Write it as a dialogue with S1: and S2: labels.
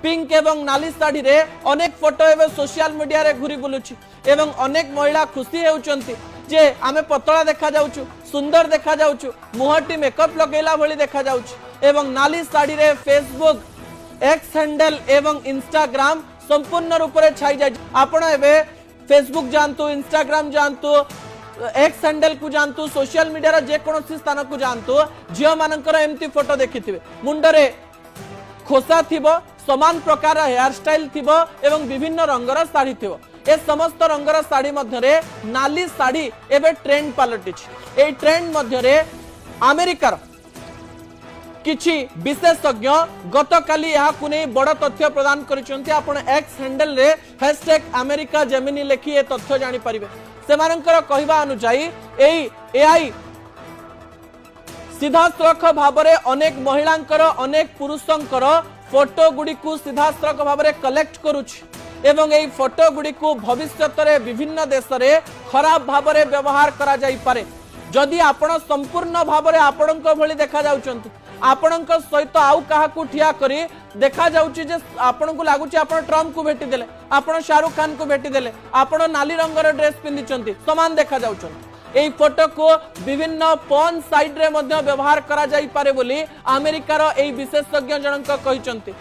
S1: Pink एवं नाली साड़ी रे अनेक फोटो एवं सोशल मीडिया रे घुरी बुलुछि एवं अनेक महिला खुशी हेउचंती जे आमे पतला देखा जाउछु सुंदर देखा जाउछु मुहटी मेकअप लगेला भली देखा जाउछु एवं नाली साड़ी रे फेसबुक एक्स हैंडल एवं इंस्टाग्राम संपूर्ण रूप से छाई जाय। आपण एबे फेसबुक जानतु इंस्टाग्राम जानतु एक्स हैंडल को जानतु सोशल मीडिया रे जे कोनोसी स्थान को जानतु झियो मानकर एमती फोटो देखिथिबे मुंडरे खोसा थिबो समान प्रकार हेयर स्टाइल थिबो एवं विभिन्न रंगर साड़ी थिबो ए समस्त रंगर साड़ी मध्यरे नाली साड़ी एबे ट्रेंड पलटिछि। ए ट्रेंड मध्यरे अमेरिकार किछि विशेषज्ञ गतकाली यहाकु नै बड़ तथ्य प्रदान करिसंती। आपण एक्स हैंडल रे #अमेरिका जेमिनी लेखि ए तथ्य जानि परिबे। सेमानकर कहिबा अनुसायी एई एआई सीधासलख भावरे अनेक महिलांकर अनेक पुरुषंकर फोटो गुडी को सीधासलख भावरे कलेक्ट करूछि एवं एई फोटो गुडी को भविष्यत रे विभिन्न देश रे खराब भावरे व्यवहार करा जाई पारे। जदि आपण संपूर्ण भावरे आपणक भली देखा जाउचंती आपणक सहित आउ काहाकू ठिया करी देखा जाउची जे आपणकू लागुची आपण ट्रम्प को भेटी देले आपण शाहरुख खान को भेटी देले आपण नाली रंगर ड्रेस पिंदिचंती समान देखा जाउचंती। एई फोटो को विभिन्न पॉर्न साइट रे मध्य व्यवहार करा जाई पारे बोली अमेरिकार एई विशेषज्ञ जनक कहिचंती।